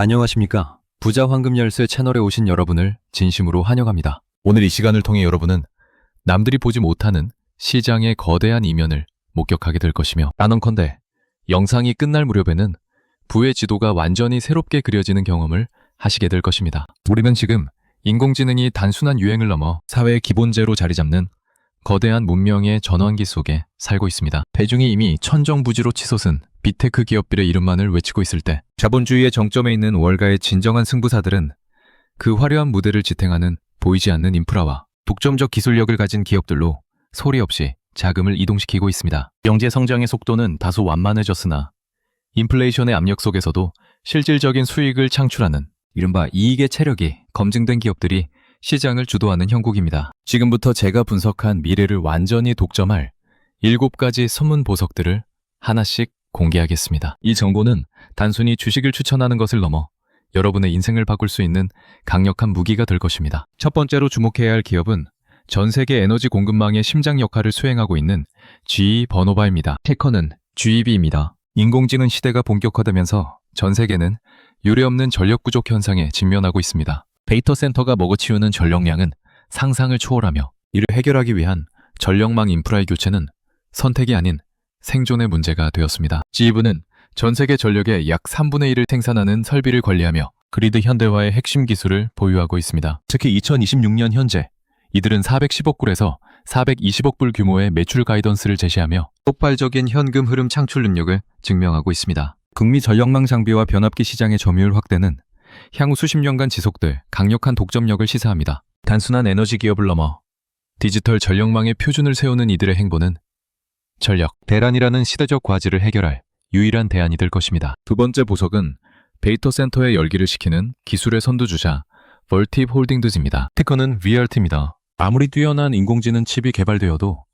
안녕하십니까. 부자 황금 열쇠 채널에 오신 여러분을 진심으로 환영합니다. 오늘 이 시간을 통해 여러분은 남들이 보지 못하는 시장의 거대한 이면을 목격하게 될 것이며, 단언컨대 영상이 끝날 무렵에는 부의 지도가 완전히 새롭게 그려지는 경험을 하시게 될 것입니다. 우리는 지금 인공지능이 단순한 유행을 넘어 사회의 기본제로 자리 잡는 거대한 문명의 전환기 속에 살고 있습니다. 대중이 이미 천정부지로 치솟은 빅테크 기업들의 이름만을 외치고 있을 때, 자본주의의 정점에 있는 월가의 진정한 승부사들은 그 화려한 무대를 지탱하는 보이지 않는 인프라와 독점적 기술력을 가진 기업들로 소리 없이 자금을 이동시키고 있습니다. 경제 성장의 속도는 다소 완만해졌으나 인플레이션의 압력 속에서도 실질적인 수익을 창출하는 이른바 이익의 체력이 검증된 기업들이 시장을 주도하는 형국입니다. 지금부터 제가 분석한 미래를 완전히 독점할 7가지 선문 보석들을 하나씩 공개하겠습니다. 이 정보는 단순히 주식을 추천하는 것을 넘어 여러분의 인생을 바꿀 수 있는 강력한 무기가 될 것입니다. 첫 번째로 주목해야 할 기업은 전 세계 에너지 공급망의 심장 역할을 수행하고 있는 GE 버노바입니다. 티커는 GEB입니다. 인공지능 시대가 본격화되면서 전 세계는 유례없는 전력 부족 현상에 직면하고 있습니다. 데이터 센터가 먹어치우는 전력량은 상상을 초월하며, 이를 해결하기 위한 전력망 인프라의 교체는 선택이 아닌 생존의 문제가 되었습니다. GE는 전 세계 전력의 약 3분의 1을 생산하는 설비를 관리하며 그리드 현대화의 핵심 기술을 보유하고 있습니다. 특히 2026년 현재 이들은 410억 불에서 420억 불 규모의 매출 가이던스를 제시하며 폭발적인 현금 흐름 창출 능력을 증명하고 있습니다. 북미 전력망 장비와 변압기 시장의 점유율 확대는 향후 수십 년간 지속될 강력한 독점력을 시사합니다. 단순한 에너지 기업을 넘어 디지털 전력망의 표준을 세우는 이들의 행보는 전력 대란이라는 시대적 과제를 해결할 유일한 대안이 될 것입니다. 두 번째 보석은 데이터 센터의 열기를 식히는 기술의 선두주자 벌팁 홀딩드즈입니다. 티커는 VRT입니다. 아무리 뛰어난 인공지능 칩이 개발되어도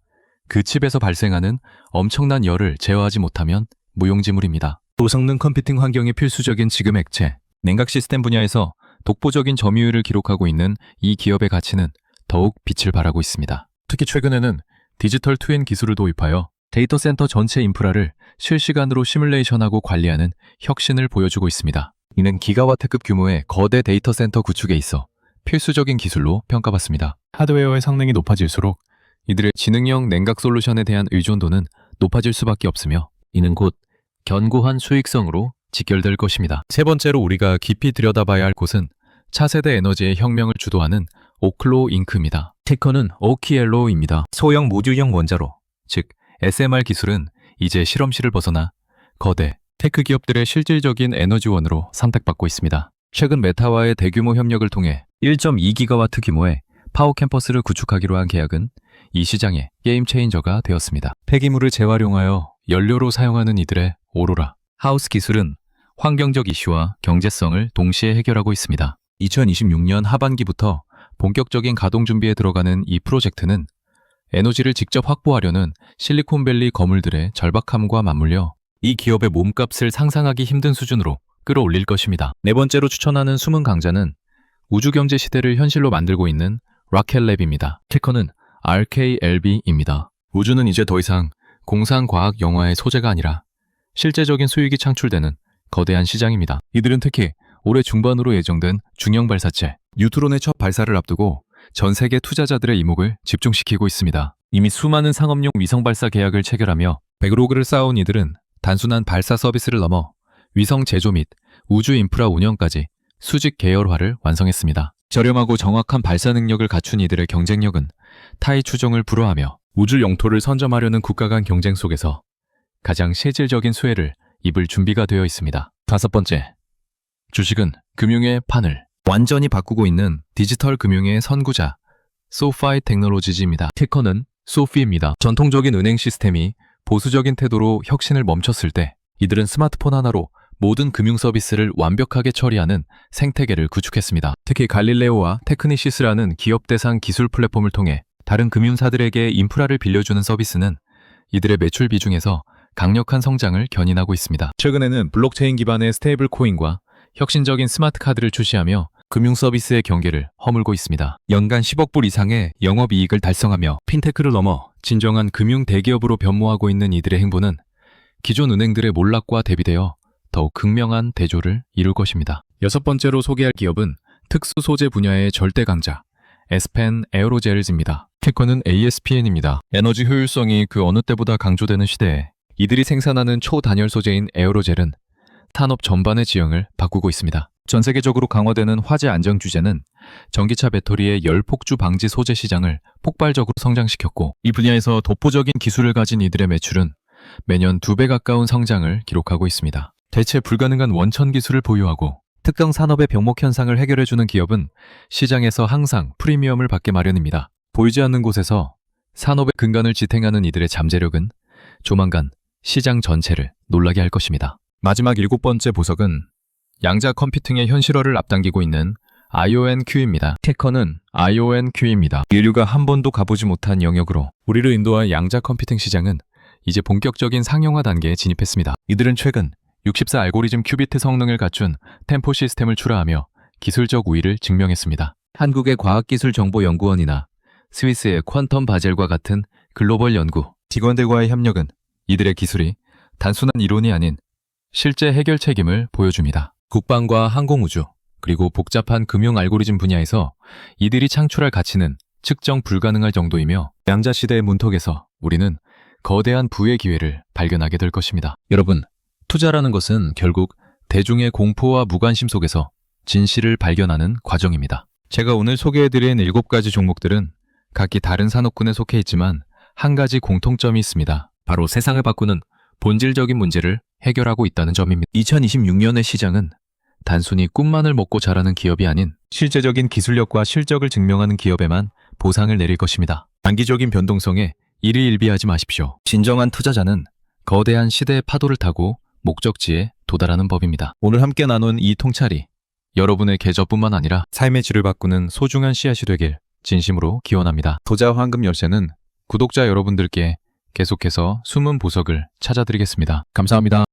그 칩에서 발생하는 엄청난 열을 제어하지 못하면 무용지물입니다. 고성능 컴퓨팅 환경이 필수적인 지금 액체, 냉각 시스템 분야에서 독보적인 점유율을 기록하고 있는 이 기업의 가치는 더욱 빛을 발하고 있습니다. 특히 최근에는 디지털 트윈 기술을 도입하여 데이터 센터 전체 인프라를 실시간으로 시뮬레이션하고 관리하는 혁신을 보여주고 있습니다. 이는 기가와트급 규모의 거대 데이터 센터 구축에 있어 필수적인 기술로 평가받습니다. 하드웨어의 성능이 높아질수록 이들의 지능형 냉각 솔루션에 대한 의존도는 높아질 수밖에 없으며, 이는 곧 견고한 수익성으로 직결될 것입니다. 세 번째로 우리가 깊이 들여다봐야 할 곳은 차세대 에너지의 혁명을 주도하는 오클로 잉크입니다. 티커는 오키엘로입니다. 소형 모듈형 원자로, 즉 SMR 기술은 이제 실험실을 벗어나 거대 테크 기업들의 실질적인 에너지원으로 선택받고 있습니다. 최근 메타와의 대규모 협력을 통해 1.2기가와트 규모의 파워 캠퍼스를 구축하기로 한 계약은 이 시장의 게임 체인저가 되었습니다. 폐기물을 재활용하여 연료로 사용하는 이들의 오로라 하우스 기술은 환경적 이슈와 경제성을 동시에 해결하고 있습니다. 2026년 하반기부터 본격적인 가동 준비에 들어가는 이 프로젝트는 에너지를 직접 확보하려는 실리콘밸리 거물들의 절박함과 맞물려 이 기업의 몸값을 상상하기 힘든 수준으로 끌어올릴 것입니다. 네 번째로 추천하는 숨은 강자는 우주경제 시대를 현실로 만들고 있는 라켈랩입니다. 티커는 RKLB입니다. 우주는 이제 더 이상 공상과학 영화의 소재가 아니라 실제적인 수익이 창출되는 거대한 시장입니다. 이들은 특히 올해 중반으로 예정된 중형 발사체 뉴트론의 첫 발사를 앞두고 전 세계 투자자들의 이목을 집중시키고 있습니다. 이미 수많은 상업용 위성 발사 계약을 체결하며 백로그를 쌓아온 이들은 단순한 발사 서비스를 넘어 위성 제조 및 우주 인프라 운영까지 수직 계열화를 완성했습니다. 저렴하고 정확한 발사 능력을 갖춘 이들의 경쟁력은 타의 추종을 불허하며 우주 영토를 선점하려는 국가 간 경쟁 속에서 가장 실질적인 수혜를 입을 준비가 되어 있습니다. 다섯 번째, 주식은 금융의 판을 완전히 바꾸고 있는 디지털 금융의 선구자 소파이 테크놀로지즈입니다. 티커는 소피입니다. 전통적인 은행 시스템이 보수적인 태도로 혁신을 멈췄을 때 이들은 스마트폰 하나로 모든 금융 서비스를 완벽하게 처리하는 생태계를 구축했습니다. 특히 갈릴레오와 테크니시스라는 기업 대상 기술 플랫폼을 통해 다른 금융사들에게 인프라를 빌려주는 서비스는 이들의 매출 비중에서 강력한 성장을 견인하고 있습니다. 최근에는 블록체인 기반의 스테이블 코인과 혁신적인 스마트 카드를 출시하며 금융 서비스의 경계를 허물고 있습니다. 연간 10억 불 이상의 영업이익을 달성하며 핀테크를 넘어 진정한 금융 대기업으로 변모하고 있는 이들의 행보는 기존 은행들의 몰락과 대비되어 더욱 극명한 대조를 이룰 것입니다. 여섯 번째로 소개할 기업은 특수 소재 분야의 절대 강자, 에스펜 에어로젤즈입니다. 캐커는 ASPN입니다. 에너지 효율성이 그 어느 때보다 강조되는 시대에 이들이 생산하는 초단열 소재인 에어로젤은 산업 전반의 지형을 바꾸고 있습니다. 전 세계적으로 강화되는 화재 안정 규제는 전기차 배터리의 열폭주 방지 소재 시장을 폭발적으로 성장시켰고, 이 분야에서 독보적인 기술을 가진 이들의 매출은 매년 2배 가까운 성장을 기록하고 있습니다. 대체 불가능한 원천 기술을 보유하고 특정 산업의 병목 현상을 해결해주는 기업은 시장에서 항상 프리미엄을 받게 마련입니다. 보이지 않는 곳에서 산업의 근간을 지탱하는 이들의 잠재력은 조만간 시장 전체를 놀라게 할 것입니다. 마지막 7번째 보석은 양자 컴퓨팅의 현실화를 앞당기고 있는 IONQ입니다. 캐커는 IONQ입니다. 인류가 한 번도 가보지 못한 영역으로 우리를 인도한 양자 컴퓨팅 시장은 이제 본격적인 상용화 단계에 진입했습니다. 이들은 최근 64 알고리즘 큐비트 성능을 갖춘 템포 시스템을 출하하며 기술적 우위를 증명했습니다. 한국의 과학기술정보연구원이나 스위스의 퀀텀 바젤과 같은 글로벌 연구 기관들과의 협력은 이들의 기술이 단순한 이론이 아닌 실제 해결 책임을 보여줍니다. 국방과 항공우주, 그리고 복잡한 금융 알고리즘 분야에서 이들이 창출할 가치는 측정 불가능할 정도이며, 양자 시대의 문턱에서 우리는 거대한 부의 기회를 발견하게 될 것입니다. 여러분, 투자라는 것은 결국 대중의 공포와 무관심 속에서 진실을 발견하는 과정입니다. 제가 오늘 소개해드린 7가지 종목들은 각기 다른 산업군에 속해 있지만 한 가지 공통점이 있습니다. 바로 세상을 바꾸는 본질적인 문제를 해결하고 있다는 점입니다. 2026년의 시장은 단순히 꿈만을 먹고 자라는 기업이 아닌 실제적인 기술력과 실적을 증명하는 기업에만 보상을 내릴 것입니다. 단기적인 변동성에 일희일비하지 마십시오. 진정한 투자자는 거대한 시대의 파도를 타고 목적지에 도달하는 법입니다. 오늘 함께 나눈 이 통찰이 여러분의 계좌뿐만 아니라 삶의 질을 바꾸는 소중한 씨앗이 되길 진심으로 기원합니다. 도자 황금 열쇠는 구독자 여러분들께 계속해서 숨은 보석을 찾아드리겠습니다. 감사합니다.